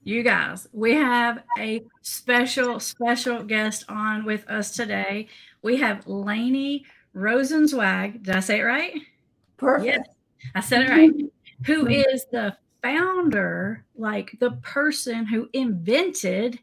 You guys, we have a special guest on with us today. We have Laney Rosenzweig. Did I say it right? Yes, Perfect. I said it right. Who is the founder, like the person who invented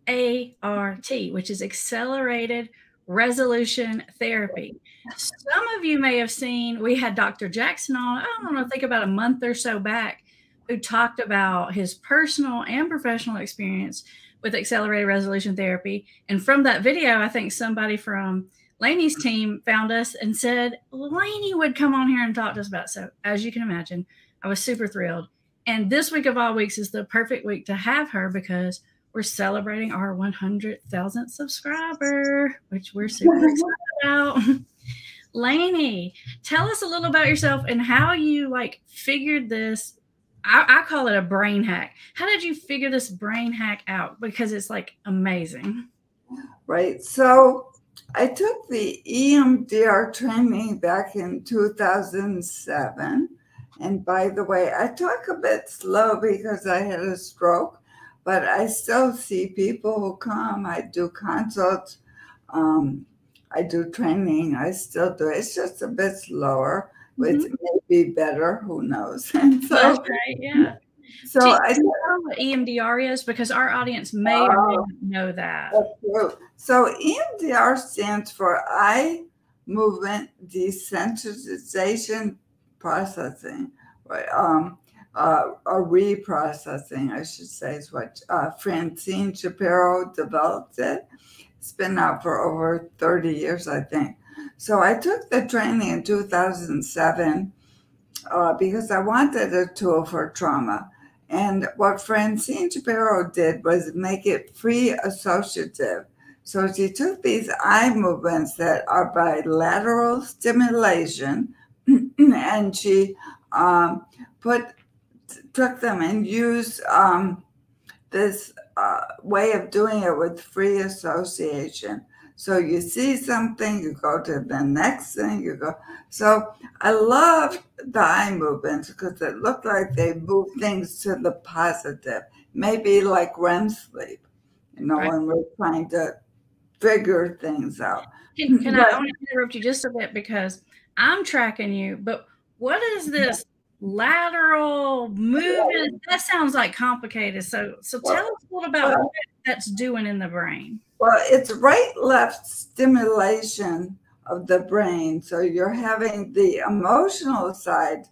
ART, which is accelerated resolution therapy. Some of you may have seen, we had Dr. Jackson on, I don't know, think about a month or so back, who talked about his personal and professional experience with accelerated resolution therapy. And from that video, I think somebody from Laney's team found us and said Laney would come on here and talk to us about it. So as you can imagine, I was super thrilled. And this week of all weeks is the perfect week to have her because we're celebrating our 100,000th subscriber, which we're super excited about. Laney, tell us a little about yourself and how you like figured this. I call it a brain hack. How did you figure this brain hack out? Because it's like amazing. Right. So I took the EMDR training back in 2007. And by the way, I talk a bit slow because I had a stroke, but I still see people who come. I do consults. I do training. I still do. It's just a bit slower, which may be better. Who knows? And so, that's right. Yeah. So I don't know what EMDR is because our audience may or may not know that. So EMDR stands for eye movement desensitization processing, right? Or reprocessing, I should say, is what Francine Shapiro developed it. It's been out for over 30 years, I think. So I took the training in 2007 because I wanted a tool for trauma. And what Francine Shapiro did was make it free associative. So she took these eye movements that are by lateral stimulation and she took them and used this way of doing it with free association. So you see something, you go to the next thing, you go. So I loved the eye movements because it looked like they moved things to the positive, maybe like REM sleep, when we're trying to figure things out. Can I only interrupt you just a bit because I'm tracking you, but what is this lateral movement? That sounds like complicated. So tell us a little about what that's doing in the brain. Well, it's right-left stimulation of the brain. So you're having the emotional side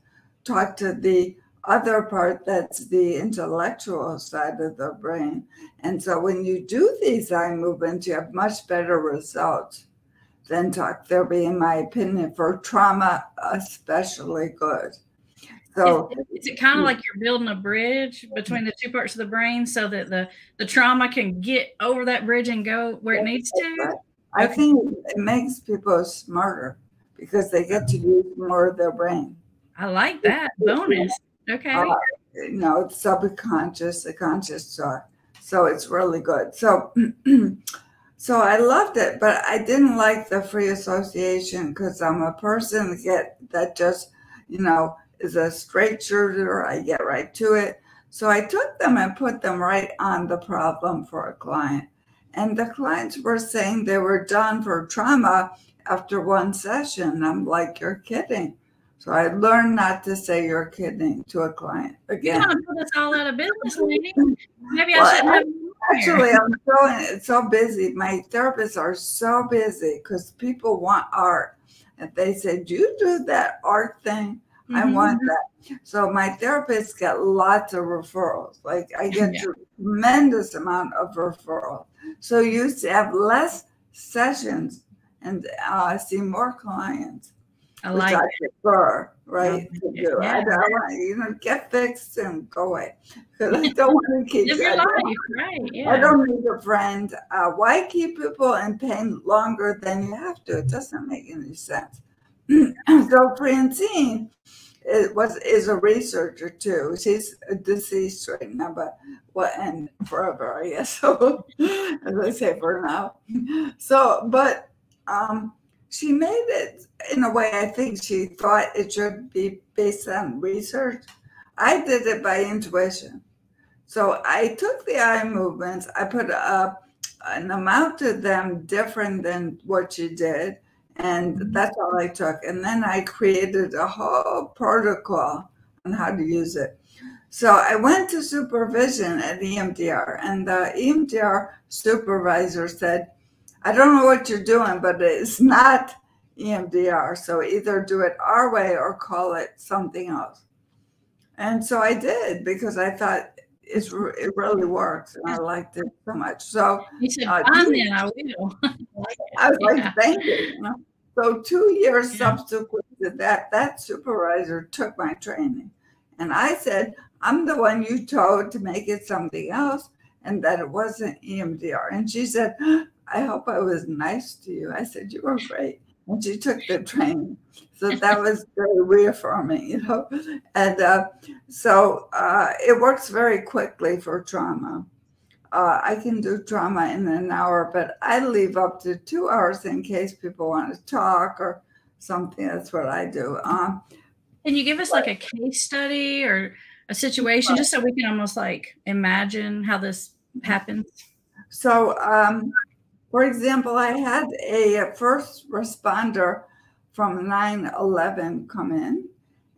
talk to the other part that's the intellectual side of the brain. And so when you do these eye movements, you have much better results than talk therapy, in my opinion, for trauma, especially good. So is it kind of like you're building a bridge between the two parts of the brain so that the trauma can get over that bridge and go where it needs to? I think it makes people smarter because they get to use more of their brain. I like that. Bonus. Okay. It's subconscious, the conscious thought. So it's really good. So so I loved it, but I didn't like the free association because I'm a person that just, is a straight shooter. I get right to it. So I took them and put them right on the problem for a client. And the clients were saying they were done for trauma after one session. I'm like, you're kidding. So I learned not to say you're kidding to a client again. You're going to put us all out of business, Laney. Maybe I shouldn't have. Actually, I'm so busy. My therapists are so busy because people want art. And they say, do you do that art thing? I want that. So my therapists get lots of referrals. Like I get a tremendous amount of referrals. So you used to have less sessions and see more clients. I like I prefer, right? To do. I don't want get fixed and go away because I don't want to keep. Live your life, right? Yeah. I don't need a friend. Why keep people in pain longer than you have to? It doesn't make any sense. So Francine is a researcher too. She's deceased right now, but and forever, I guess. So as I say, for now. So, but she made it in a way I think she thought it should be based on research. I did it by intuition. So I took the eye movements, I put an amount of them different than what you did, and that's all I took. And then I created a whole protocol on how to use it. So I went to supervision at EMDR, and the EMDR supervisor said, I don't know what you're doing, but it's not EMDR. So either do it our way or call it something else. And so I did, because I thought it really works, and I liked it so much. So you said, fine, then I will. I was like, Yeah. thank you. So 2 years Yeah. subsequent to that, that supervisor took my training. And I said, I'm the one you told to make it something else, and that it wasn't EMDR. And she said, I hope I was nice to you. I said, you were great. And she took the training. So that was very reaffirming, you know. And so it works very quickly for trauma. I can do trauma in an hour, but I leave up to 2 hours in case people want to talk or something. That's what I do. Can you give us like a case study or a situation, just so we can almost like imagine how this happens? So, for example, I had a first responder from 9/11 come in,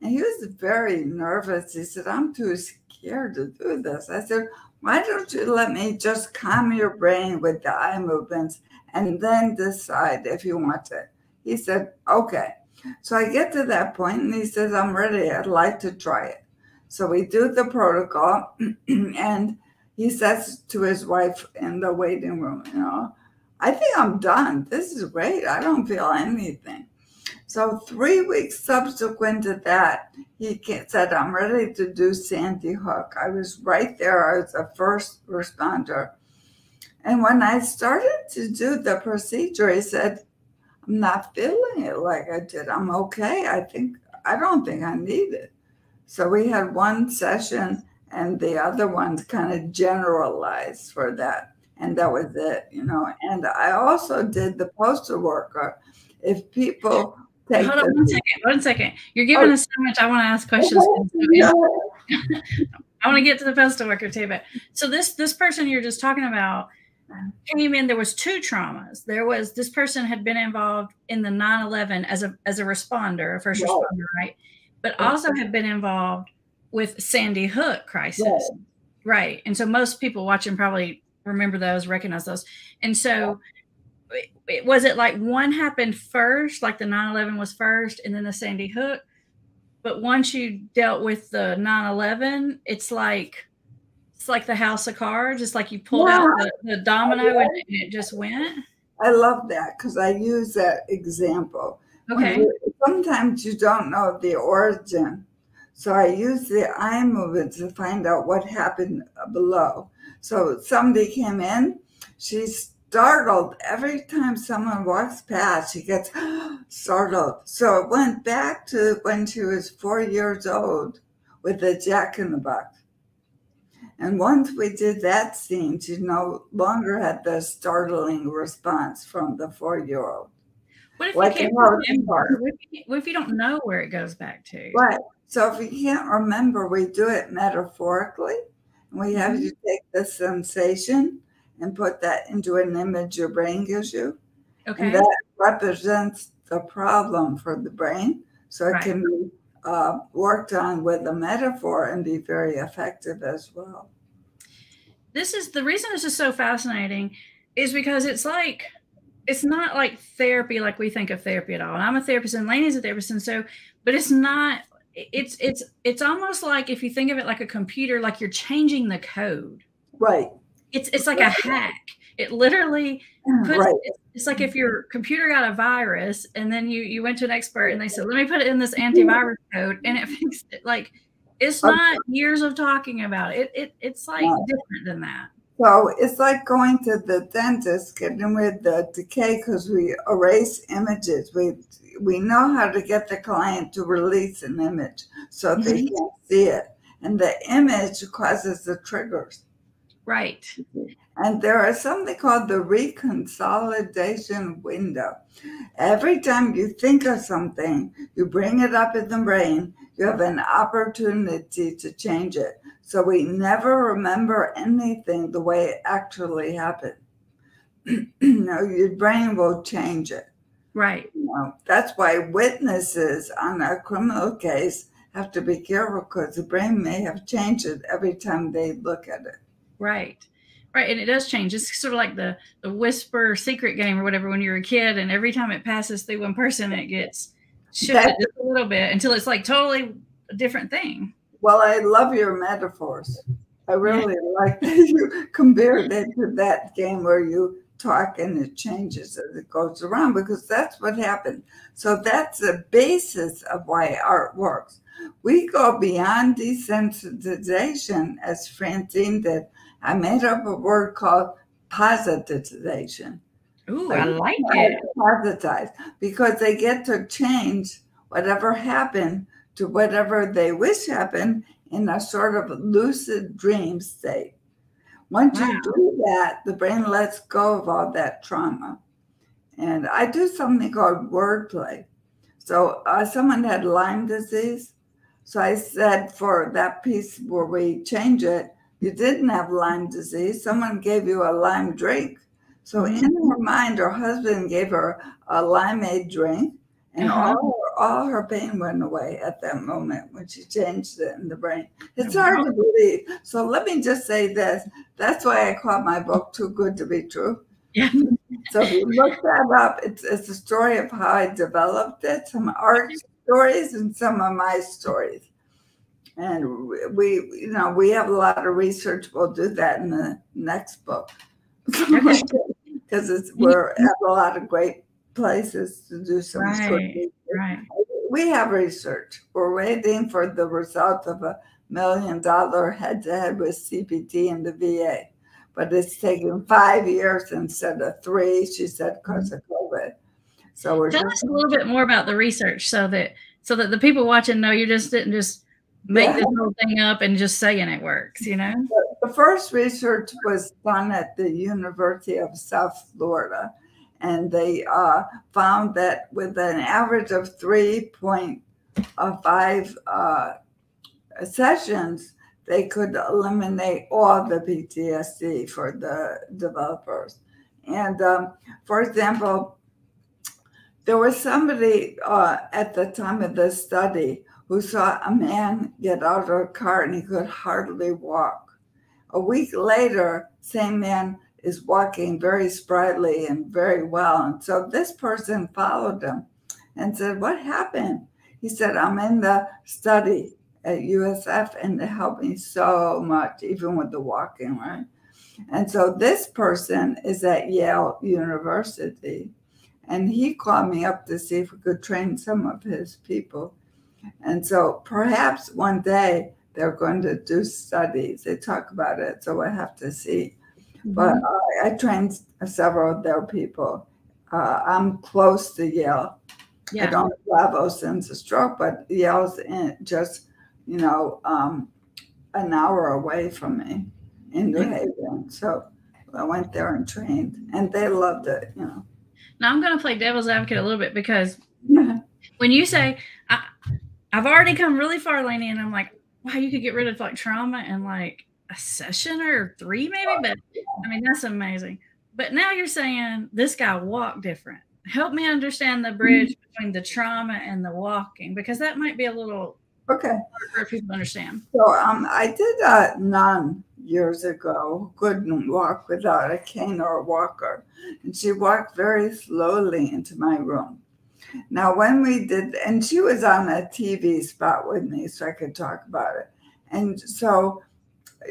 and he was very nervous. He said, I'm too scared to do this. I said, why don't you let me just calm your brain with the eye movements and then decide if you want it? He said, okay. So I get to that point, and he says, I'm ready. I'd like to try it. So we do the protocol, and he says to his wife in the waiting room, you know, I think I'm done. This is great. I don't feel anything. So 3 weeks subsequent to that, he said, I'm ready to do Sandy Hook. I was right there. I was a first responder. And when I started to do the procedure, he said, I'm not feeling it like I did. I'm okay. I don't think I need it. So we had one session, and the other ones kind of generalized for that. And that was it, you know. And I also did the poster worker. If people take Hold on 1 second. You're giving us so much. I want to ask questions. I want to get to the postal worker too, but so this person you're just talking about came in. There was 2 traumas. There was, this person had been involved in the 9/11 as a responder, a first responder, right? But also had been involved with Sandy Hook crisis, right? And so most people watching probably remember those, recognize those. And so was it like one happened first, like the 9/11 was first, and then the Sandy Hook? But once you dealt with the 9/11, it's like the house of cards. It's like you pulled out the domino and it just went. I love that, because I use that example. Okay. Sometimes you don't know the origin. So I use the eye movement to find out what happened below. So somebody came in, she's startled. Every time someone walks past, she gets startled. So it went back to when she was 4 years old with a Jack in the Box. And once we did that scene, she no longer had the startling response from the 4-year-old. What if you can't remember? What if you don't know where it goes back to? Right. So if you can't remember, we do it metaphorically. And we have you take the sensation and put that into an image your brain gives you. Okay. And that represents the problem for the brain. So it can be worked on with a metaphor and be very effective as well. This is the reason this is so fascinating, is because it's not like therapy like we think of therapy at all. And I'm a therapist, and Laney's a therapist, and so, but it's not. It's almost like, if you think of it like a computer, like you're changing the code. Right. It's like a hack. It literally puts, it's like if your computer got a virus, and then you went to an expert and they said, let me put it in this antivirus code, and it fixed it. Like, it's not years of talking about it. It's like different than that. So it's like going to the dentist, getting rid of the decay, because we erase images. We know how to get the client to release an image so they can't see it. And the image causes the triggers. Right. And there is something called the reconsolidation window. Every time you think of something, you bring it up in the brain, you have an opportunity to change it. So we never remember anything the way it actually happened. Your brain will change it. Right. That's why witnesses on a criminal case have to be careful, because the brain may have changed it every time they look at it. Right. Right. And it does change. It's sort of like the whisper secret game or whatever when you're a kid, and every time it passes through one person, it gets shifted just a little bit until it's like totally a different thing. Well, I love your metaphors. I really like that you compared it to that game where you talk and it changes as it goes around, because that's what happened. So that's the basis of why art works. We go beyond desensitization, as Francine did. I made up a word called positivization. Ooh, I like it. Positize, because they get to change whatever happened to whatever they wish happened in a sort of lucid dream state. Once you do that, the brain lets go of all that trauma. And I do something called wordplay. So someone had Lyme disease. So I said, for that piece where we change it, you didn't have Lyme disease. Someone gave you a Lyme drink. So in her mind, her husband gave her a limeade drink, and all her pain went away at that moment when she changed it in the brain. It's hard to believe. So let me just say this. That's why I call my book Too Good to Be True. Yeah. So if you look that up, it's a story of how I developed it, some art stories and some of my stories. And we have a lot of research. We'll do that in the next book. Because we're at a lot of great places to do some right. We have research. We're waiting for the result of $1 million head-to-head with CPT and the VA. But it's taking 5 years instead of 3, she said, because of COVID. So we're tell us a little bit more about the research so that the people watching know you just didn't just make this whole thing up and just saying it works, The first research was done at the University of South Florida, and they found that with an average of 3.5 sessions, they could eliminate all the PTSD for the developers. And for example, there was somebody at the time of the study who saw a man get out of a car and he could hardly walk. A week later, same man is walking very sprightly and very well. And so this person followed him and said, "What happened?" He said, "I'm in the study at USF and they helped me so much, even with the walking, right?" And so this person is at Yale University. And he called me up to see if we could train some of his people. And so perhaps one day they're going to do studies. They talk about it, so I have to see. But I trained several of their people. I'm close to Yale. I don't have since a stroke, but Yale's just, an hour away from me in New Haven. So I went there and trained, and they loved it, Now I'm going to play devil's advocate a little bit, because when you say, I've already come really far, Laney, and I'm like, wow, you could get rid of like trauma in like a session or 3 maybe, but I mean, that's amazing. But now you're saying this guy walked different. Help me understand the bridge between the trauma and the walking, because that might be a little harder for people to understand. So I did a nun years ago who couldn't walk without a cane or a walker, and she walked very slowly into my room. Now, when we did, and she was on a TV spot with me so I could talk about it. And so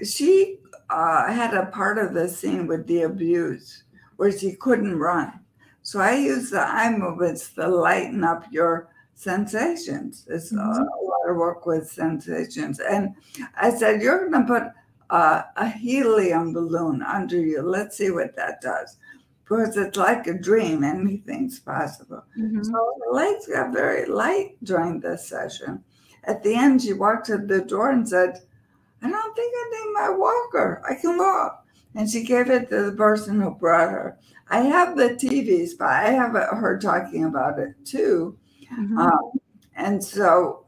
she had a part of the scene with the abuse where she couldn't run. So I used the eye movements to lighten up your sensations. It's a lot of work with sensations. And I said, you're going to put a helium balloon under you. Let's see what that does. Because it's like a dream, anything's possible. So her legs got very light during this session. At the end, she walked to the door and said, I don't think I need my walker. I can walk. and she gave it to the person who brought her. I have the TVs, but I have her talking about it too. And so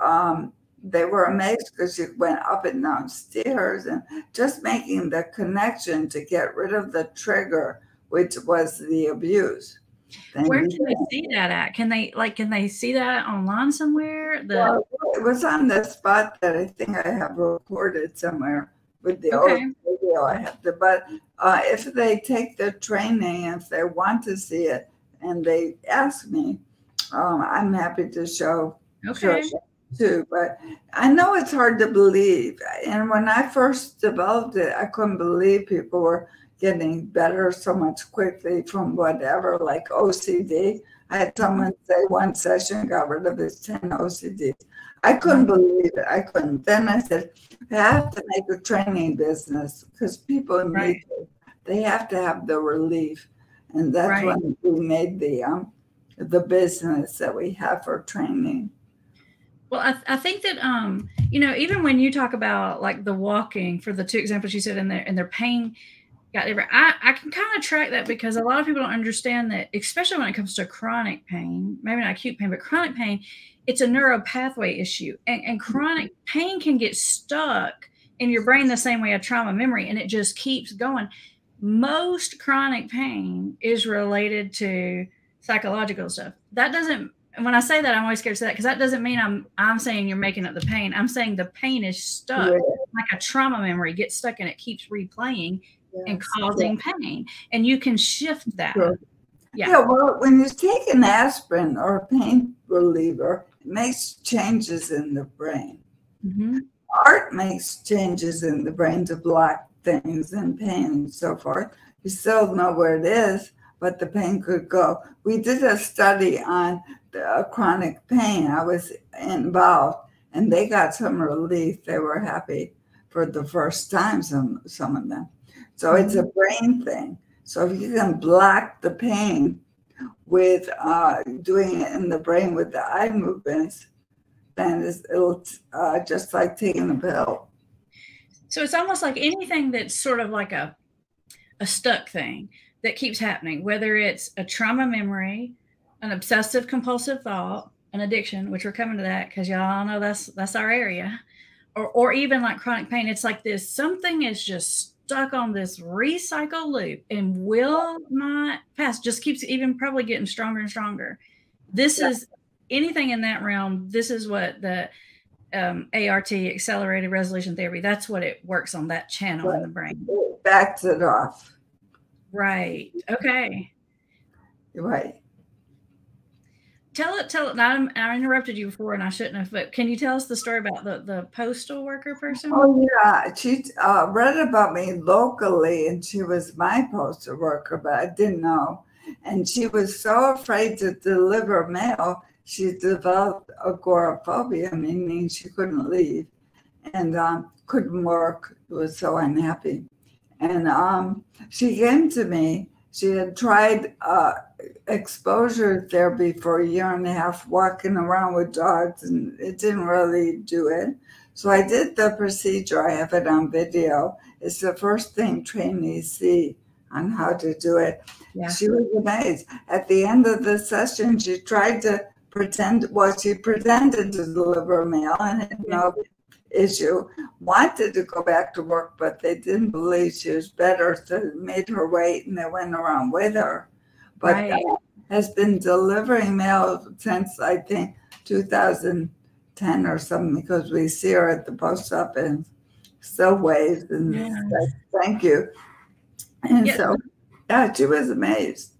they were amazed because she went up and down stairs and just making the connection to get rid of the trigger, which was the abuse. Where can they see that at? Can they see that online somewhere? Well, it was on the spot that I think I have recorded somewhere with the old video I have to, but if they take the training, if they want to see it and they ask me, I'm happy to show too. But I know it's hard to believe. And when I first developed it, I couldn't believe people were getting better so much quickly from whatever, like OCD. I had someone say one session got rid of his 10 OCDs. I couldn't believe it. I couldn't. Then I said, I have to make a training business because people need to. They have to have the relief. And that's when we made the business that we have for training. Well, I think that, you know, even when you talk about like the walking for the two examples you said in their pain, I can kind of track that because a lot of people don't understand that, especially when it comes to chronic pain, maybe not acute pain, but chronic pain, it's a neuropathway issue. And chronic pain can get stuck in your brain the same way a trauma memory, and it just keeps going. Most chronic pain is related to psychological stuff. That doesn't, when I say that, I'm always scared to say that because that doesn't mean I'm saying you're making up the pain. I'm saying the pain is stuck, like a trauma memory gets stuck and it keeps replaying and causing pain. And you can shift that. Yeah, well, when you take an aspirin or a pain reliever, it makes changes in the brain. Art makes changes in the brain to block things and pain and so forth. You still know where it is, but the pain could go. We did a study on the chronic pain. I was involved, and they got some relief. They were happy for the first time, some of them. So it's a brain thing. So if you can block the pain with doing it in the brain with the eye movements, then it'll just like taking a pill. So it's almost like anything that's sort of like a stuck thing that keeps happening, whether it's a trauma memory, an obsessive compulsive thought, an addiction, which we're coming to that because y'all know that's our area, or even like chronic pain. It's like this, something is just stuck on this recycle loop and will not pass, just keeps even probably getting stronger and stronger. This is anything in that realm. This is what the ART, accelerated resolution therapy, that's what it works on, that channel in the brain. It backs it off. Right. Okay. Right. Tell it. I interrupted you before and I shouldn't have, but can you tell us the story about the postal worker person? Oh, yeah. She read about me locally, and she was my postal worker, but I didn't know. And she was so afraid to deliver mail, she developed agoraphobia, meaning she couldn't leave and couldn't work, was so unhappy. And she came to me. She had tried exposure therapy for a year and a half, walking around with dogs, and it didn't really do it. So I did the procedure. I have it on video. It's the first thing trainees see on how to do it. Yeah. She was amazed. At the end of the session, she tried to pretended to deliver mail and had no issue, wanted to go back to work, but they didn't believe she was better, so they made her wait and they went around with her. But has been delivering mail since, I think, 2010 or something, because we see her at the post office, still waves and says, thank you. And so, she was amazed.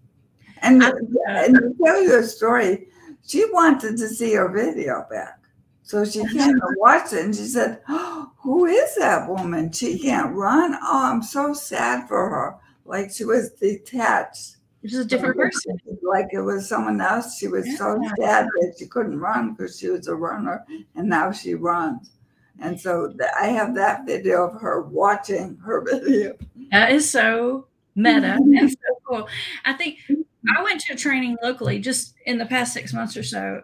And to tell you a story, she wanted to see her video back. So she came and watched it, and she said, oh, who is that woman? She can't run. Oh, I'm so sad for her. Like she was detached. She's a different person. Like it was someone else. She was so sad that she couldn't run because she was a runner, and now she runs. And so I have that video of her watching her video. That is so meta and so cool. I think I went to a training locally just in the past 6 months or so,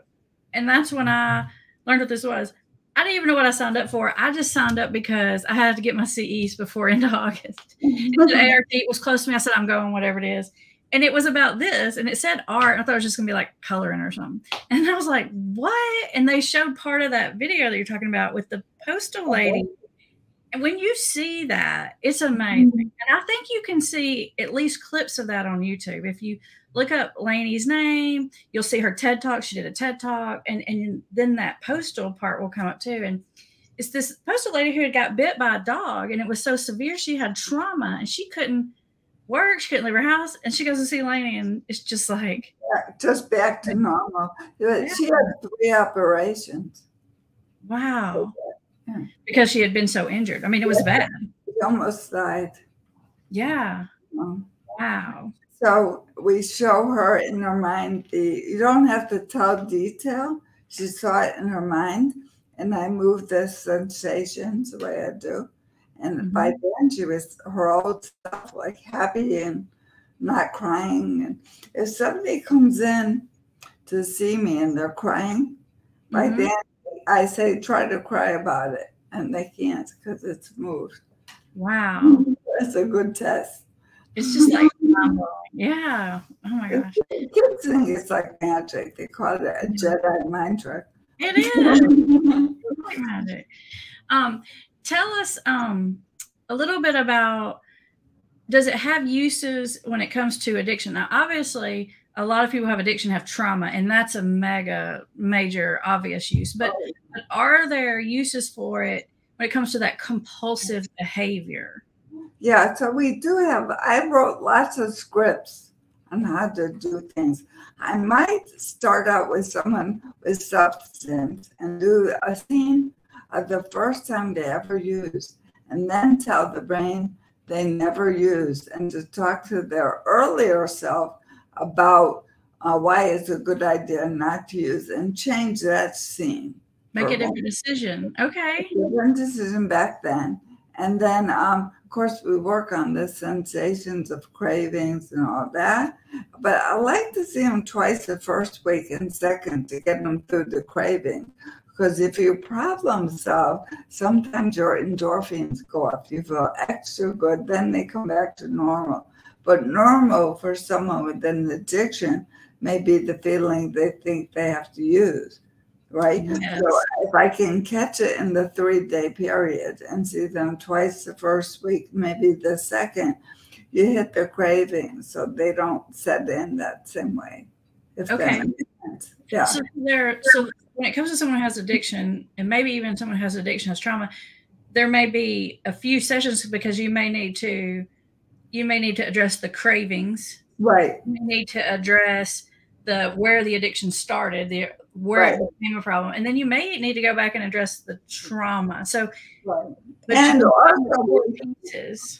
and that's when I learned what this was. I didn't even know what I signed up for. I just signed up because I had to get my CEs before end of August. The ART was close to me. I said, I'm going, whatever it is. And it was about this, and it said art. I thought it was just going to be like coloring or something. And I was like, what? And they showed part of that video that you're talking about with the postal lady. And when you see that, it's amazing. And I think you can see at least clips of that on YouTube. If you look up Laney's name, you'll see her TED Talk. She did a TED Talk. And then that postal part will come up too. And it's this postal lady who had got bit by a dog, and it was so severe she had trauma, and she couldn't work. She couldn't leave her house. And she goes to see Laney, and it's just like. Yeah, just back to normal. She had 3 operations. Wow. Yeah. Because she had been so injured. I mean, it was bad. She almost died. Yeah. Wow. So we show her in her mind you don't have to tell detail. She saw it in her mind. And I moved the sensations the way I do. And by then she was her old self, like happy and not crying. And if somebody comes in to see me and they're crying, by then I say, try to cry about it. And they can't because it's moved. Wow. That's a good test. It's just like, yeah. Oh my gosh. Kids think it's like magic. They call it a Jedi mind trick. It is. It's like magic. Tell us a little bit about, does it have uses when it comes to addiction? Now, obviously, a lot of people who have addiction have trauma, and that's a major obvious use. But are there uses for it when it comes to that compulsive behavior? Yeah, so we do have, I wrote lots of scripts on how to do things. I might start out with someone with substance and do a scene of the first time they ever used, and then tell the brain they never used, and to talk to their earlier self about why it's a good idea not to use, and change that scene. Make a different decision. Okay. Different decision back then. And then, of course, we work on the sensations of cravings and all that. But I like to see them twice the first week and second to get them through the craving. Because if you problem solve, sometimes your endorphins go up. You feel extra good, then they come back to normal. But normal for someone with an addiction may be the feeling they think they have to use, right? Yes. So if I can catch it in the 3-day period and see them twice the first week, maybe the second, you hit the craving so they don't set in that same way. If okay. That makes sense. Yeah. So when it comes to someone who has addiction, and maybe even someone who has addiction, has trauma, there may be a few sessions because you may need to address the cravings. Right. You need to address where the addiction started, where it became a problem. And then you may need to go back and address the trauma. So and also,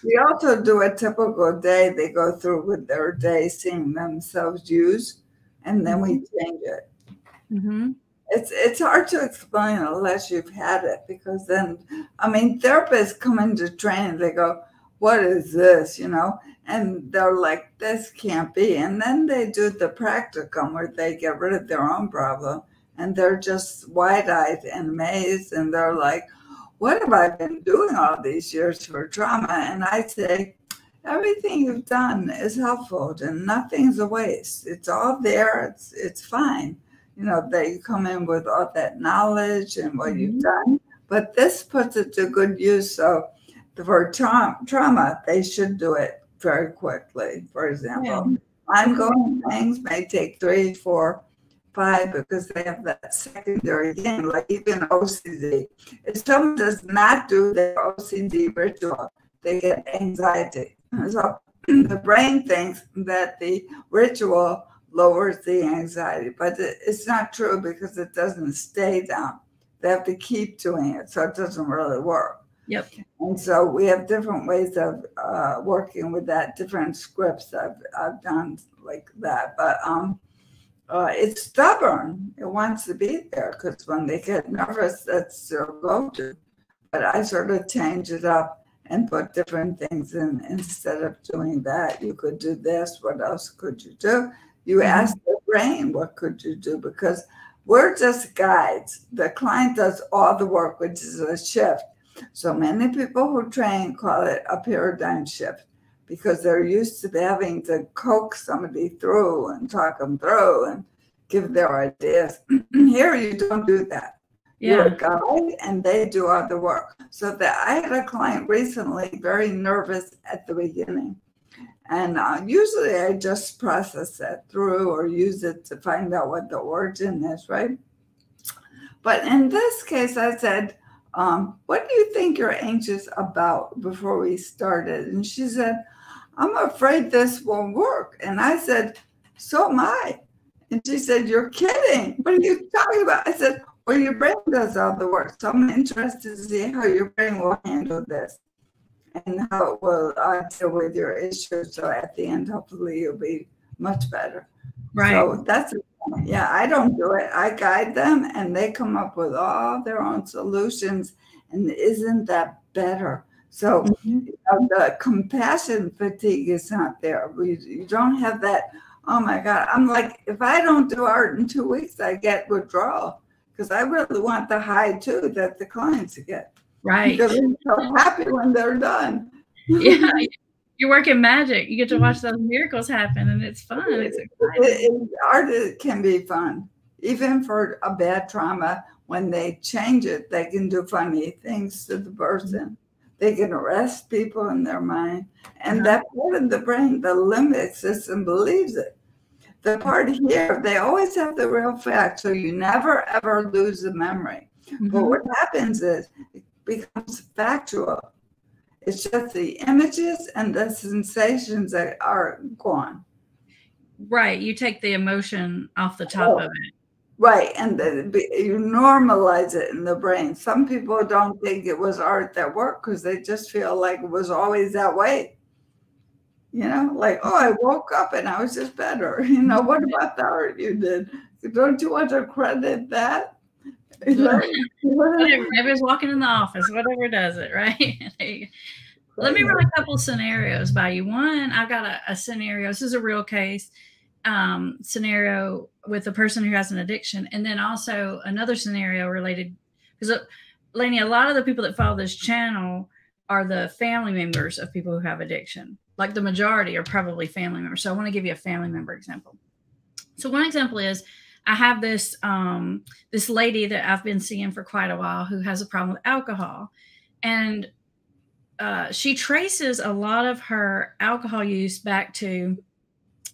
we also do a typical day. They go through with their day seeing themselves use, and then we change it. It's hard to explain unless you've had it, because then, I mean, therapists come into training, they go, what is this, you know? And they're like, this can't be. And then they do the practicum where they get rid of their own problem, and they're just wide-eyed and amazed, and they're like, what have I been doing all these years for trauma? And I say, everything you've done is helpful, and nothing's a waste. It's all there. It's fine. You know, that you come in with all that knowledge and what you've done, but this puts it to good use. So for trauma, they should do it very quickly. For example, ongoing things may take 3, 4, 5 because they have that secondary gain, like even OCD. If someone does not do their OCD ritual, they get anxiety. So the brain thinks that the ritual lowers the anxiety, but it's not true because it doesn't stay down. They have to keep doing it, so it doesn't really work. Yep. And so we have different ways of working with that, different scripts I've done like that. But it's stubborn. It wants to be there because when they get nervous, that's their go-to. But I sort of change it up and put different things in. Instead of doing that, you could do this. What else could you do? You ask the brain, what could you do? Because We're just guides. The client does all the work, which is a shift. So many people who train call it a paradigm shift because they're used to having to coax somebody through and talk them through and give their ideas. Here, you don't do that. Yeah. You're a guide and they do all the work. So that I had a client recently, very nervous at the beginning. And usually I just process that through or use it to find out what the origin is, right? But in this case, I said, what do you think you're anxious about before we started? And she said, I'm afraid this won't work. And I said, so am I. And she said, you're kidding. What are you talking about? I said, well, your brain does all the work. So I'm interested to see how your brain will handle this and how it will deal with your issues. So at the end, hopefully you'll be much better. Right. So that's it. Yeah, I don't do it. I guide them and they come up with all their own solutions. And isn't that better? So the compassion fatigue is not there. You don't have that, oh my God. I'm like, if I don't do art in 2 weeks, I get withdrawal because I really want the high too that the clients get. Right. Because I'm so happy when they're done. Yeah. You're working magic. You get to watch those miracles happen and it's fun. It's exciting. Art can be fun. Even for a bad trauma, when they change it, they can do funny things to the person. They can arrest people in their mind. And that part of the brain, the limbic system, believes it. The part here, they always have the real fact. So you never, ever lose the memory. But what happens is it becomes factual. It's just the images and the sensations that are gone. Right. You take the emotion off the top of it. Right. And you normalize it in the brain. Some people don't think it was art that worked because they just feel like it was always that way. You know, like, oh, I woke up and I was just better. You know, what about the art you did? Don't you want to credit that? You know? Whatever. Maybe it's walking in the office, whatever does it, right? Let me run a couple scenarios by you. One, I got a scenario. This is a real case scenario with a person who has an addiction. And then also another scenario related, because Laney, a lot of the people that follow this channel are the family members of people who have addiction. Like the majority are probably family members. So I want to give you a family member example. So one example is I have this this lady that I've been seeing for quite a while who has a problem with alcohol. And she traces a lot of her alcohol use back to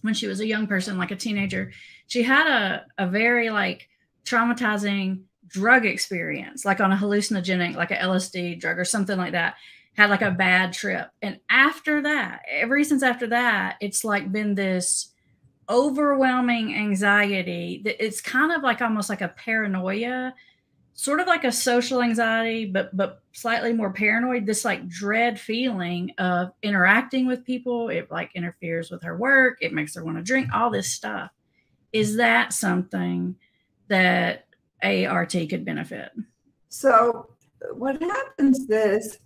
when she was a young person, like a teenager. She had a very like traumatizing drug experience, like on a hallucinogenic, like a LSD drug or something like that, had like a bad trip. And after that, ever since after that, it's like been this overwhelming anxiety that it's kind of like almost like a paranoia, sort of like a social anxiety, but slightly more paranoid, this like dread feeling of interacting with people. It like interferes with her work. It makes her want to drink, all this stuff. Is that something that ART could benefit? So what happens is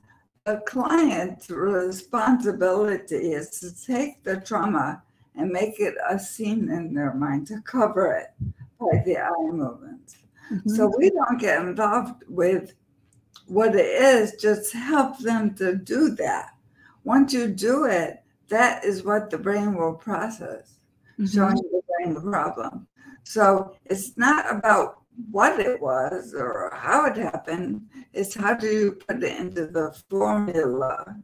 a client's responsibility is to take the trauma and make it a scene in their mind to cover it by the eye movements. So we don't get involved with what it is, just help them to do that. Once you do it, that is what the brain will process, showing the brain the problem. So it's not about what it was or how it happened, it's how do you put it into the formula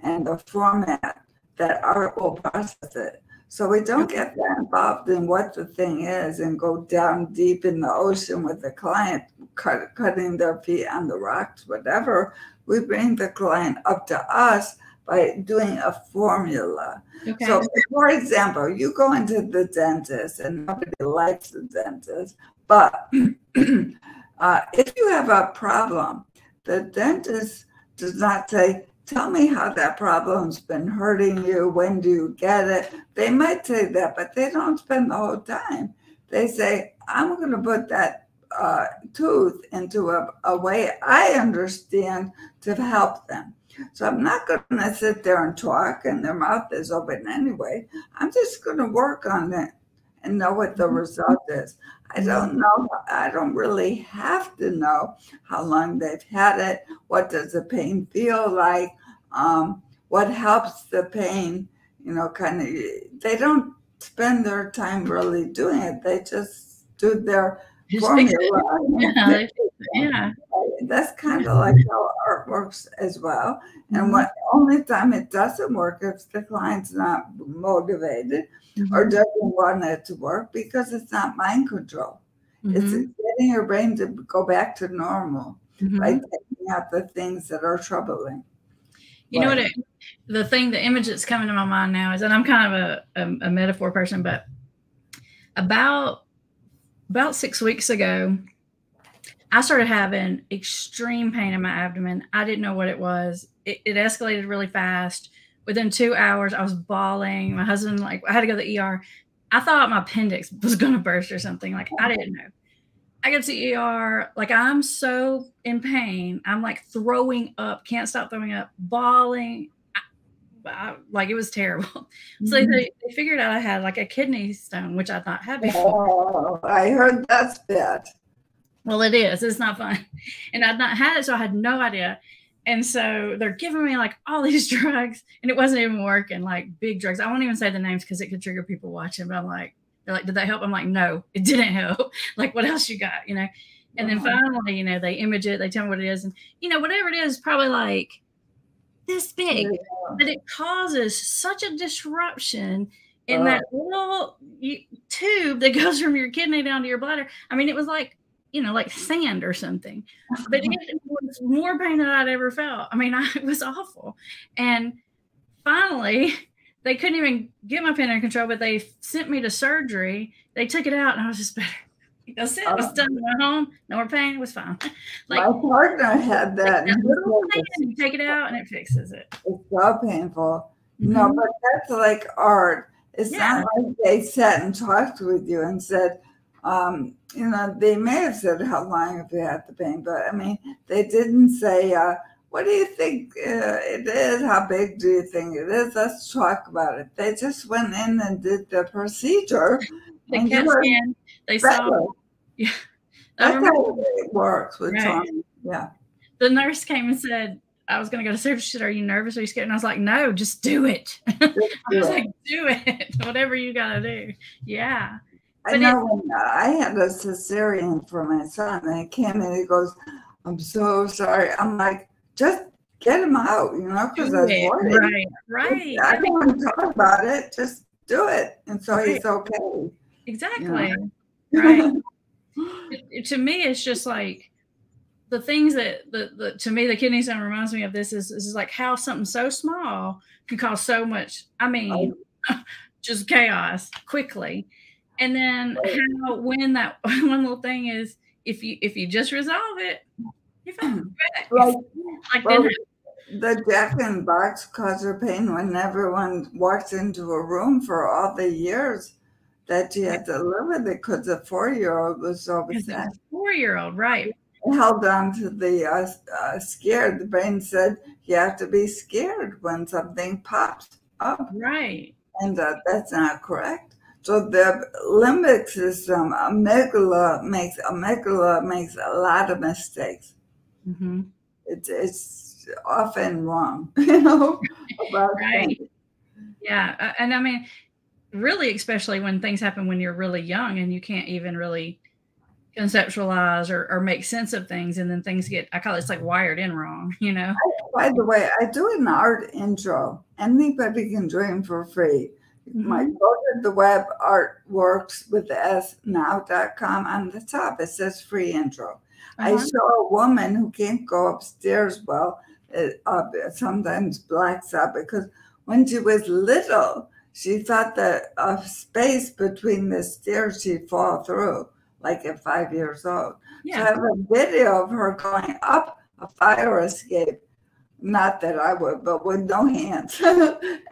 and the format that art will process it. So we don't get that involved in what the thing is and go down deep in the ocean with the client, cutting their feet on the rocks, whatever. We bring the client up to us by doing a formula. Okay. So for example, you go into the dentist and nobody likes the dentist, but if you have a problem, the dentist does not say, tell me how that problem's been hurting you. When do you get it? They might say that, but they don't spend the whole time. They say, I'm going to put that tooth into a way I understand to help them. So I'm not going to sit there and talk and their mouth is open anyway. I'm just going to work on it and know what the result is. I don't know. I don't really have to know how long they've had it. What does the pain feel like? What helps the pain? Kind of, they don't spend their time really doing it. They just do their formula. Yeah. That's kind of like how art works as well. And what only time it doesn't work if the client's not motivated or doesn't want it to work, because it's not mind control. It's getting your brain to go back to normal by taking out the things that are troubling. You know what? The image that's coming to my mind now is, and I'm kind of a metaphor person, but about 6 weeks ago, I started having extreme pain in my abdomen. I didn't know what it was. It escalated really fast. Within 2 hours, I was bawling. My husband, I had to go to the ER. I thought my appendix was going to burst or something. I didn't know. I go to the ER. I'm so in pain. I'm throwing up, can't stop throwing up, bawling. It was terrible. So they figured out I had a kidney stone, which I'd not had before. Oh, I heard that's bad. Well, it is. It's not fun. And I'd not had it, so I had no idea. And so they're giving me all these drugs, and it wasn't even working, big drugs. I won't even say the names because it could trigger people watching, but they're like, did that help? I'm like, no, it didn't help. What else you got, And then finally, they image it, they tell me what it is. And, whatever it is, probably this big, but it causes such a disruption in that little tube that goes from your kidney down to your bladder. I mean, it was like sand or something, but it was more pain than I'd ever felt. I mean, it was awful. And finally, they couldn't even get my pain under control, but they sent me to surgery. They took it out, and I was just better. That's it. I was done. Went home. No more pain. It was fine. My partner had that. You take it out, and it fixes it. It's so painful. No, but that's like art. It's not like they sat and talked with you and said, they may have said how long have you had the pain, but I mean, they didn't say, what do you think it is? How big do you think it is? Let's talk about it. They just went in and did the procedure. The CAT scan, they saw. Yeah. That's how it works with trauma. Yeah. The nurse came and said, I was going to go to surgery. She said, are you nervous? Are you scared? And I was like, no, just do it. I was like, do it. Whatever you got to do. Yeah. I know when I had a cesarean for my son, and he came in, he goes, I'm so sorry. I'm like, just get him out, because I was worried. Right. I don't want to talk about it. Just do it. And so he's okay. Exactly. Right. To me, it's just the things that to me, the kidney stone reminds me of this is how something so small can cause so much, just chaos quickly. And then how when that one little thing is, if you just resolve it, you're fine. The Jack in the Box caused her pain when everyone walks into a room for all the years that she had to live with it, because the 4-year-old was so upset. 4-year-old, right? Held on to the scared. The brain said you have to be scared when something pops up. Right. And that's not correct. So the limbic system, amygdala makes a lot of mistakes. It's often wrong, about right. Yeah, and I mean, really, especially when things happen when you're really young and you can't even really conceptualize or make sense of things, and then things get, I call it, it's like wired in wrong, By the way, I do an art intro. Anybody can join for free. My go to the web artworks with the s.now.com. On the top, it says free intro. I show a woman who can't go upstairs well, sometimes blacks out, because when she was little, she thought that a space between the stairs she'd fall through, at 5 years old. Yeah. So I have a video of her going up a fire escape. Not that I would, but with no hands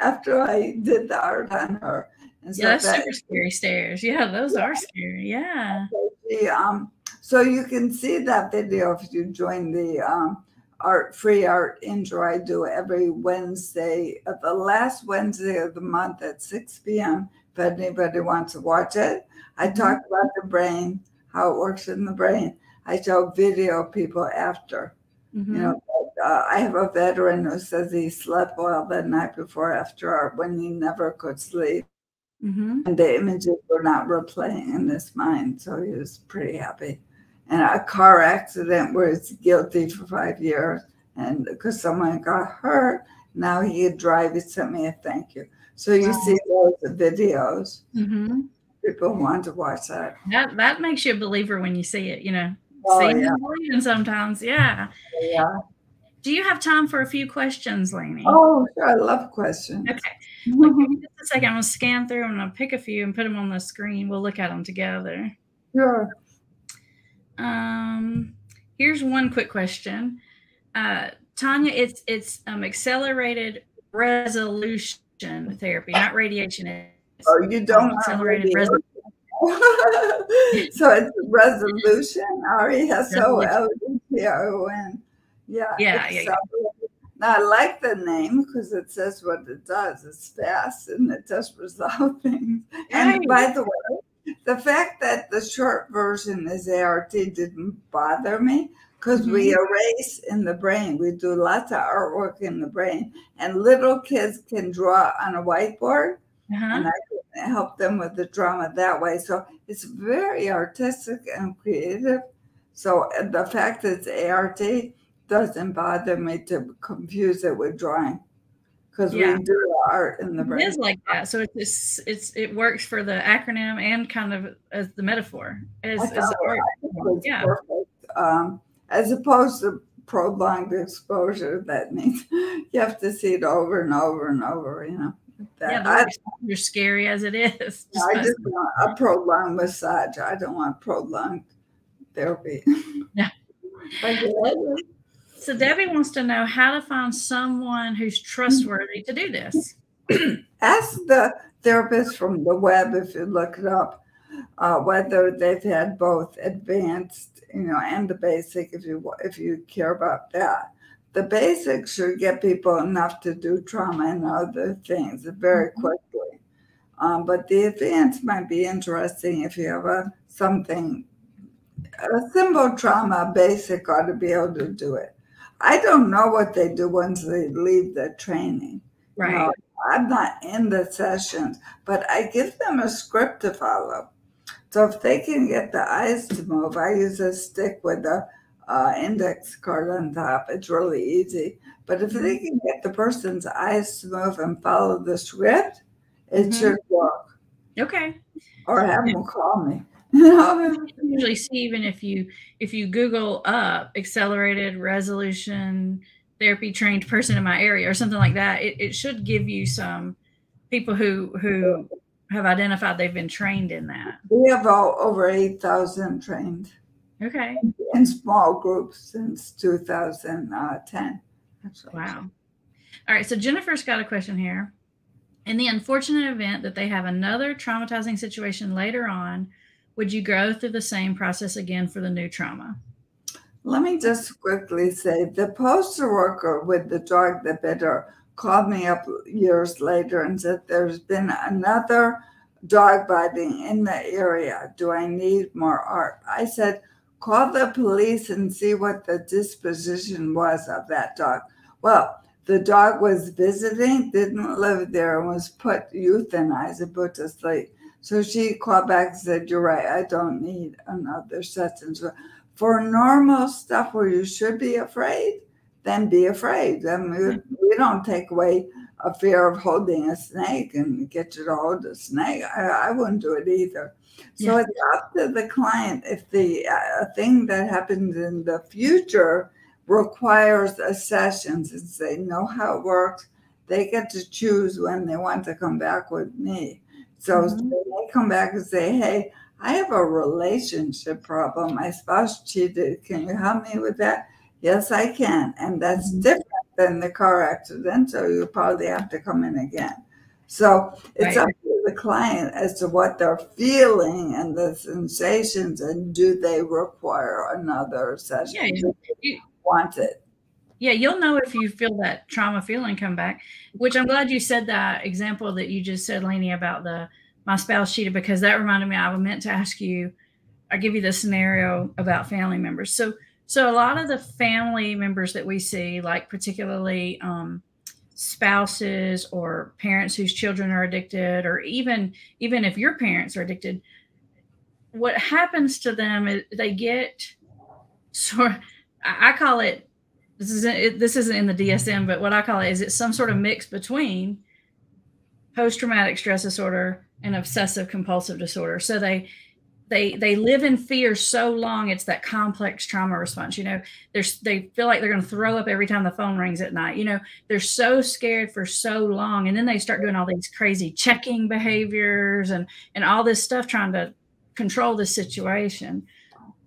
after I did the art on her. And so that's super scary stairs. Yeah, those are scary. Yeah. So you can see that video if you join the free art intro I do every Wednesday, the last Wednesday of the month at 6 p.m. If anybody wants to watch it, I talk about the brain, how it works in the brain. I show video people after. You know, I have a veteran who says he slept well the night before after art when he never could sleep. And the images were not replaying in his mind, so he was pretty happy. And a car accident where he's guilty for 5 years, and because someone got hurt, now he could drive. He sent me a thank you. So you see those videos. People want to watch that. That makes you a believer when you see it, you know. Seeing and believing sometimes, yeah. Do you have time for a few questions, Laney? Oh, sure. I love questions. Okay. Well, give me just a second. I'm going to scan through. I'm going to pick a few and put them on the screen. We'll look at them together. Sure. Here's one quick question. Tanya, it's accelerated resolution therapy, not radiation. Oh, you don't accelerated resolution. So it's resolution, RESOLUTION. Yeah. Now, I like the name because it says what it does. It's fast and it does resolve things. And by the way, the fact that the short version is ART didn't bother me because we erase in the brain. We do lots of artwork in the brain, and little kids can draw on a whiteboard, and I can help them with the drama that way. So it's very artistic and creative. So the fact that it's ART doesn't bother me to confuse it with drawing, because we do art in the brain. It is like that. So it works for the acronym and kind of as the metaphor as art. Yeah. Perfect. As opposed to prolonged exposure, that means you have to see it over and over and over, you know. You're scary as it is. I just want a prolonged massage. I don't want prolonged therapy. Yeah. So Debbie wants to know how to find someone who's trustworthy to do this. Ask the therapist from the web, if you look it up, whether they've had both advanced, you know, and the basic, if you care about that. The basic should get people enough to do trauma and other things very quickly. But the advanced might be interesting if you have a simple trauma, basic ought to be able to do it. I don't know what they do once they leave the training. Right. You know, I'm not in the sessions, but I give them a script to follow. So if they can get the eyes to move, I use a stick with a index card on top. It's really easy. But if they can get the person's eyes to move and follow the script, it should work. Okay. Or have them call me. You usually see, even if you Google up accelerated resolution therapy trained person in my area or something like that, it should give you some people who have identified they've been trained in that. We have over 8,000 trained. Okay. In small groups since 2010. Wow. All right. So Jennifer's got a question here. In the unfortunate event that they have another traumatizing situation later on, would you go through the same process again for the new trauma? Let me just quickly say, the poster worker with the dog that bit her called me up years later and said, there's been another dog biting in the area. Do I need more art? I said, call the police and see what the disposition was of that dog. Well, the dog was visiting, didn't live there, and was euthanized and put to sleep. So she called back and said, you're right, I don't need another session. So for normal stuff where you should be afraid, then be afraid. I mean, we don't take away a fear of holding a snake and get you to hold a snake. I wouldn't do it either. So it's up to the client. If the thing that happens in the future requires a session, since they know how it works, they get to choose when they want to come back with me. So they come back and say, hey, I have a relationship problem. My spouse cheated. Can you help me with that? Yes, I can. And that's different than the car accident. So you probably have to come in again. So it's up to the client as to what they're feeling and the sensations, and do they require another session? Yeah, want it. Yeah, you'll know if you feel that trauma feeling come back, which I'm glad you said that example that you just said, Laney, about my spouse cheated, because that reminded me, I meant to ask you, I'll give you the scenario about family members. So a lot of the family members that we see, like particularly spouses or parents whose children are addicted, or even if your parents are addicted, what happens to them is they get sort, I call it, this isn't in the DSM, but what I call it is it's some sort of mix between post-traumatic stress disorder and obsessive compulsive disorder. So they live in fear so long, it's that complex trauma response. You know, they feel like they're going to throw up every time the phone rings at night. You know, they're so scared for so long, and then they start doing all these crazy checking behaviors and all this stuff trying to control the situation.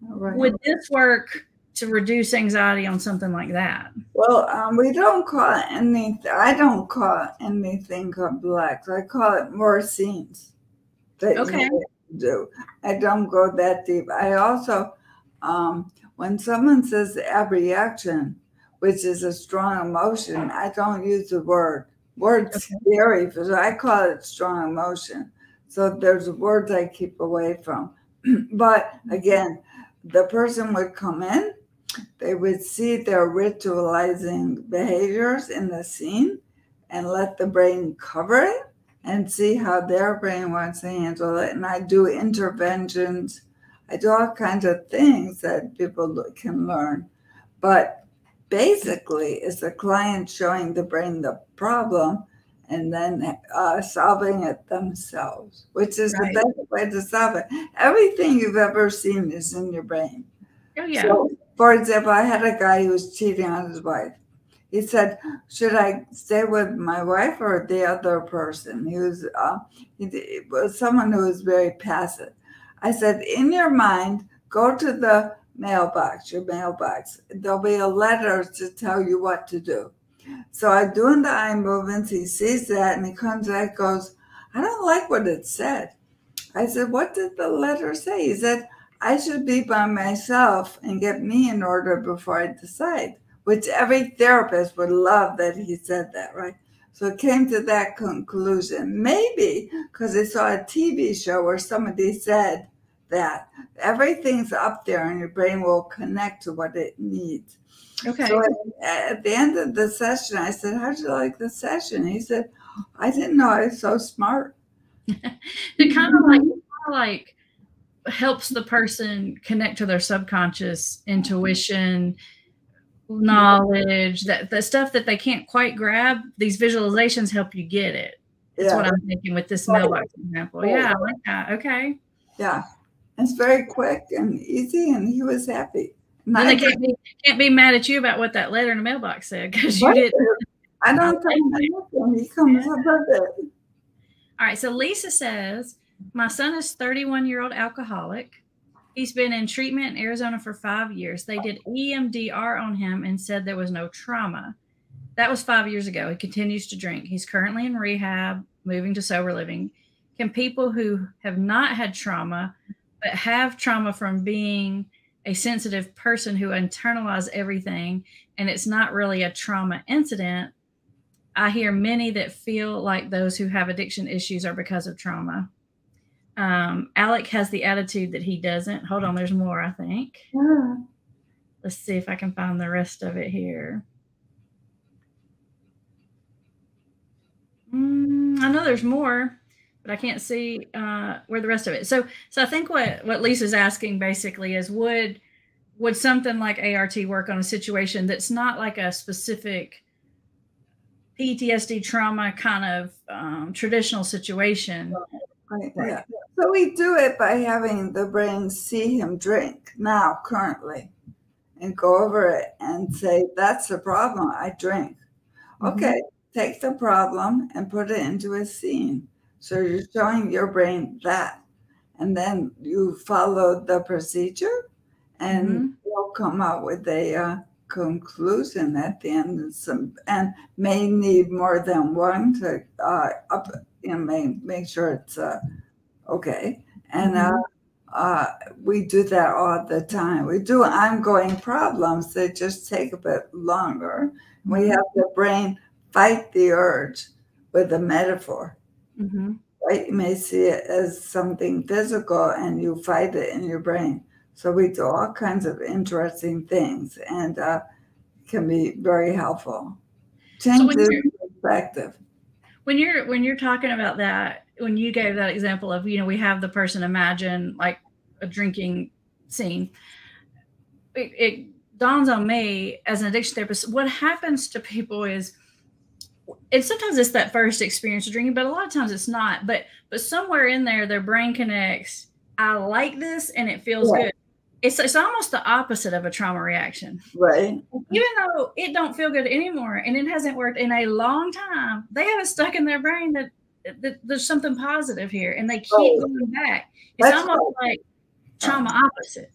Right. Would this work to reduce anxiety on something like that? Well, we don't call it anything. I don't call it anything complex. I call it more scenes. Okay. Do. I don't go that deep. I also, when someone says abreaction, which is a strong emotion, I don't use the word. Word's scary, but I call it strong emotion. So there's words I keep away from. But again, the person would come in, they would see their ritualizing behaviors in the scene and let the brain cover it and see how their brain wants to handle it. And I do interventions. I do all kinds of things that people can learn. But basically, it's the client showing the brain the problem and then solving it themselves, which is the best way to solve it. Everything you've ever seen is in your brain. Oh, yeah. So, for example, I had a guy who was cheating on his wife. He said, should I stay with my wife or the other person? He was someone who was very passive. I said, in your mind, go to the mailbox, your mailbox. There'll be a letter to tell you what to do. So I'm doing the eye movements. He sees that and he comes back and goes, I don't like what it said. I said, what did the letter say? He said, I should be by myself and get me in order before I decide. Which every therapist would love that he said that, right? So it came to that conclusion. Maybe because they saw a TV show where somebody said that. Everything's up there and your brain will connect to what it needs. Okay. So at the end of the session, I said, how'd you like the session? He said, I didn't know I was so smart. It kind of like helps the person connect to their subconscious intuition, knowledge, that the stuff that they can't quite grab. These visualizations help you get it. That's what I'm thinking with this mailbox example. Yeah, I like that. Okay. Yeah, it's very quick and easy, and he was happy. Then they can't be mad at you about what that letter in the mailbox said, because you didn't. I don't think he comes up with it. All right. So Lisa says, my son is 31-year-old alcoholic. He's been in treatment in Arizona for 5 years. They did EMDR on him and said there was no trauma. That was 5 years ago. He continues to drink. He's currently in rehab, moving to sober living. Can people who have not had trauma, but have trauma from being a sensitive person who internalize everything, and it's not really a trauma incident, I hear many that feel like those who have addiction issues are because of trauma. Alec has the attitude that he doesn't. Hold on, there's more, I think. Yeah. Let's see if I can find the rest of it here. I know there's more, but I can't see where the rest of it. So I think what Lisa's asking basically is, would something like ART work on a situation that's not like a specific PTSD trauma kind of traditional situation? Right. Yeah. So we do it by having the brain see him drink now, currently, and go over it and say, that's the problem, I drink. Okay, take the problem and put it into a scene. So you're showing your brain that. And then you follow the procedure and you'll come out with a conclusion at the end, and may need more than one to make sure it's okay. And we do that all the time. We do ongoing problems that just take a bit longer. Mm-hmm. We have the brain fight the urge with a metaphor. Mm-hmm. Right? You may see it as something physical and you fight it in your brain. So we do all kinds of interesting things, and can be very helpful. Changes perspective. When you're talking about that, when you gave that example of, we have the person imagine like a drinking scene, it dawns on me as an addiction therapist, what happens to people is, and sometimes it's that first experience of drinking, but a lot of times it's not. But somewhere in there, their brain connects, I like this and it feels good. It's almost the opposite of a trauma reaction. Right. Even though it don't feel good anymore and it hasn't worked in a long time, they have it stuck in their brain that there's something positive here and they keep going back. It's almost like trauma opposite.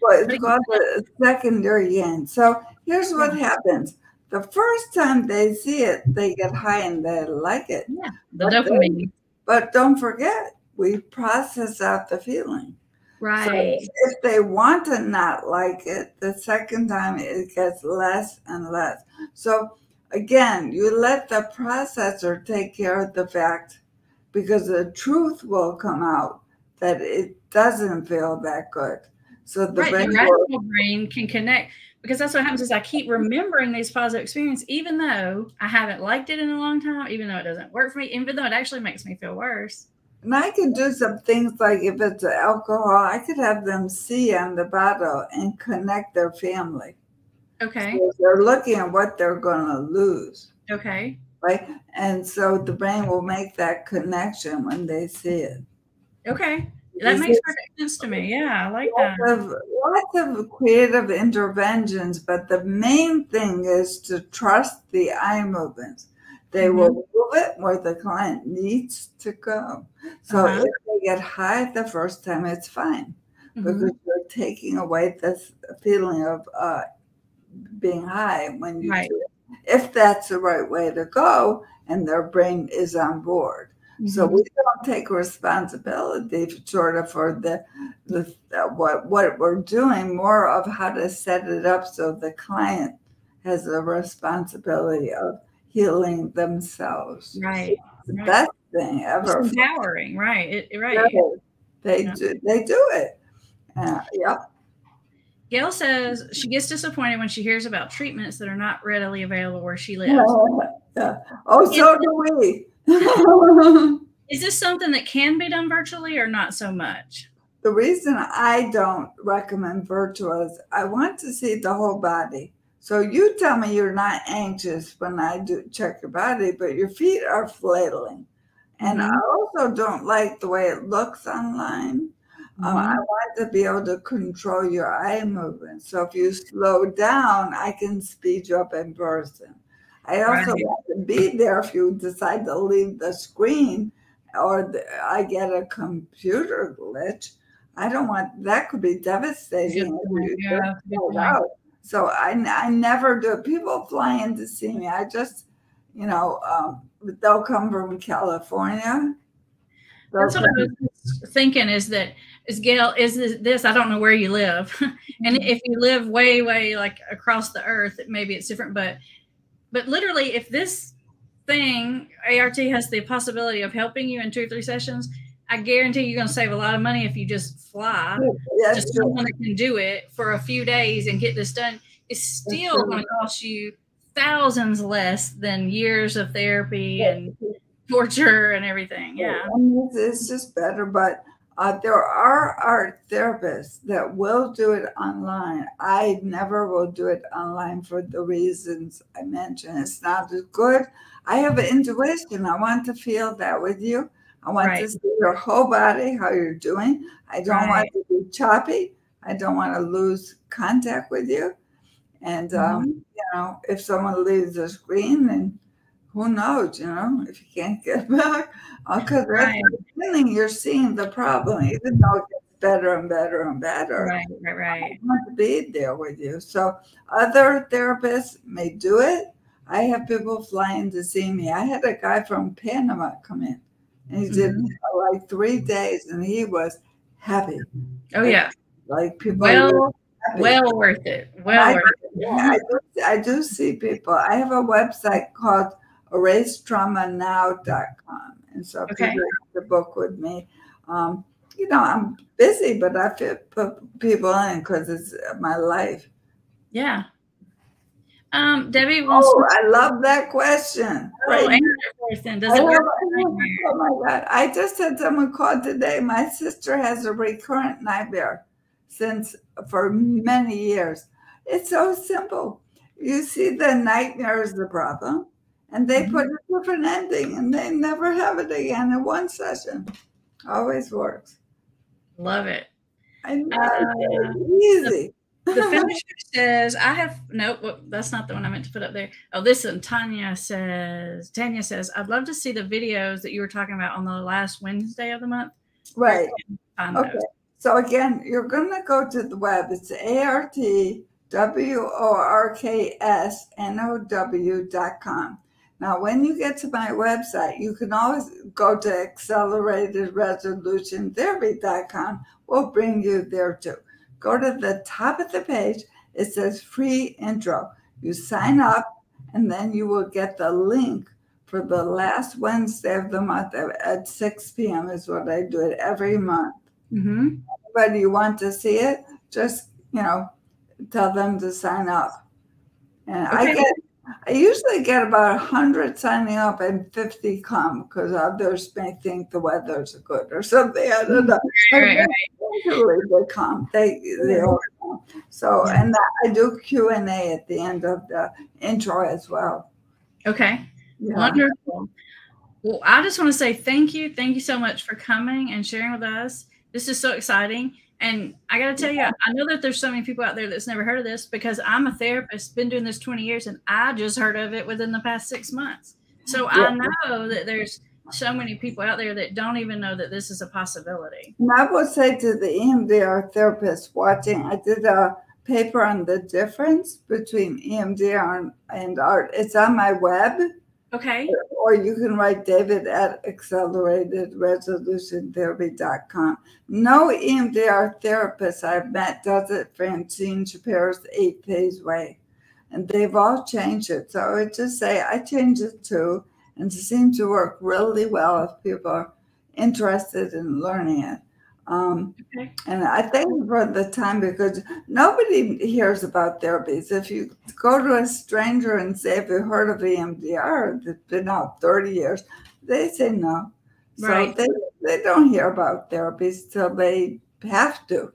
Well, it's called the secondary end. So here's what happens. The first time they see it, they get high and they like it. Yeah, the dopamine. But don't forget, we process out the feeling. Right. So if they want to not like it, the second time it gets less and less. So again, you let the processor take care of the fact, because the truth will come out that it doesn't feel that good. So the rational brain can connect, because that's what happens is I keep remembering these positive experiences, even though I haven't liked it in a long time, even though it doesn't work for me, even though it actually makes me feel worse. And I could do some things like, if it's alcohol, I could have them see on the bottle and connect their family. Okay. So they're looking at what they're going to lose. Okay. Right? And so the brain will make that connection when they see it. Okay. That makes perfect sense to me. Yeah, I like that. Lots of creative interventions, but the main thing is to trust the eye movements. They will move it where the client needs to go. So if they get high the first time, it's fine, because you're taking away this feeling of being high when you do it. If that's the right way to go and their brain is on board. So we don't take responsibility sort of for the what we're doing, more of how to set it up so the client has a responsibility of healing themselves. Right. It's the best thing ever. It's empowering, right? They do it. Yeah. Gail says she gets disappointed when she hears about treatments that are not readily available where she lives. Oh, so do we. Is this something that can be done virtually or not so much? The reason I don't recommend virtual is I want to see the whole body. So you tell me you're not anxious when I do check your body, but your feet are flailing. And I also don't like the way it looks online. I want to be able to control your eye movement. So if you slow down, I can speed you up in person. I also want to be there if you decide to leave the screen or I get a computer glitch. I don't want, that could be devastating. So I never do. People fly in to see me. I just, they'll come from California. That's what I was thinking is Gail, is this, I don't know where you live. And if you live way, way like across the earth, maybe it's different, but literally if this thing, ART has the possibility of helping you in 2 or 3 sessions, I guarantee you're going to save a lot of money if you just fly. Just someone that can do it for a few days and get this done. It's still going to cost you thousands less than years of therapy and torture and everything. Yeah. It's just better, but there are art therapists that will do it online. I never will do it online for the reasons I mentioned. It's not as good. I have an intuition. I want to feel that with you. I want to see your whole body, how you're doing. I don't want to be choppy. I don't want to lose contact with you. And, if someone leaves the screen, then who knows, if you can't get back. Because that's the feeling you're seeing the problem, even though it gets better and better and better. Right. I want to be there with you. So other therapists may do it. I have people flying to see me. I had a guy from Panama come in. And he did like 3 days, and he was happy. Oh, yeah. Like people well worth it. Well worth it. I do see people. I have a website called erasetraumanow.com. And so people have the book with me. You know, I'm busy, but I put people in because it's my life. Yeah. Debbie wants I love that question. Oh my God. I just had someone call today. My sister has a recurrent nightmare for many years. It's so simple. You see, the nightmare is the problem, and they put a different ending, and they never have it again in one session. Always works. Love it. I know, it's easy. The finisher says, I have, nope, that's not the one I meant to put up there. Oh, this one, Tanya says, I'd love to see the videos that you were talking about on the last Wednesday of the month. Right. Okay. So again, you're going to go to the web. It's ARTWORKSNOW.com. Now, when you get to my website, you can always go to acceleratedresolutiontherapy.com. We'll bring you there too. Go to the top of the page. It says free intro. You sign up, and then you will get the link for the last Wednesday of the month at 6 p.m. is what I do it every month. Anybody you want to see it, just, tell them to sign up. And I usually get about 100 signing up and 50 come because others may think the weather's good or something. I don't know. Right. They come. They all come. So, and I do Q&A at the end of the intro as well. Okay. Yeah. Wonderful. Well, I just want to say thank you. Thank you so much for coming and sharing with us. This is so exciting. And I got to tell you, I know that there's so many people out there that's never heard of this because I'm a therapist, been doing this 20 years, and I just heard of it within the past 6 months. So I know that there's so many people out there that don't even know that this is a possibility. And I will say to the EMDR therapists watching, I did a paper on the difference between EMDR and art. It's on my web. Okay. Or you can write David at acceleratedresolutiontherapy.com. No EMDR therapist I've met does it Francine Shapiro's 8 Paves way. And they've all changed it. So I would just say I changed it too. And it seems to work really well if people are interested in learning it. And I thank you for the time because nobody hears about therapies. If you go to a stranger and say, have you heard of EMDR? It's been out 30 years. They say no. Right. So they don't hear about therapies till they have to.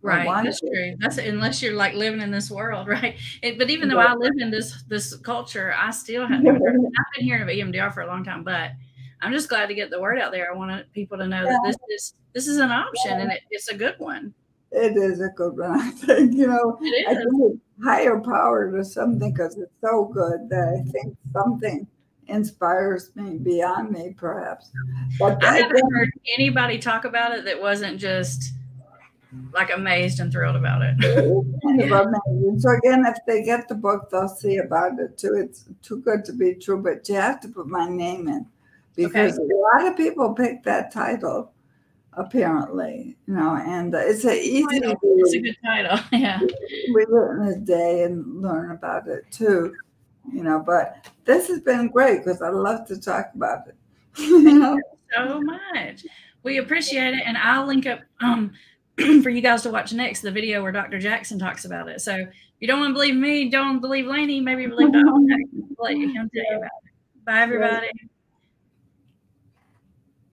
Right. That's true. That's unless you're like living in this world, right? But even though I live in this culture, I still have I've been hearing of EMDR for a long time, but I'm just glad to get the word out there. I want people to know that this is an option and it's a good one. It is a good one. I think, I think higher power to something because it's so good that I think something inspires me beyond me, perhaps. But I never heard anybody talk about it that wasn't just like amazed and thrilled about it. Kind of amazing. So again, if they get the book, they'll see about it too. It's too good to be true, but you have to put my name in. Because a lot of people pick that title, apparently, and it's an easy read. It's a good title, yeah. We read in a day and learn about it too, but this has been great because I love to talk about it. Thank you so much. We appreciate it, and I'll link up for you guys to watch next the video where Dr. Jackson talks about it. So if you don't want to believe me, don't believe Laney, maybe believe Dr. Jackson. Let him tell you about it. Bye, everybody.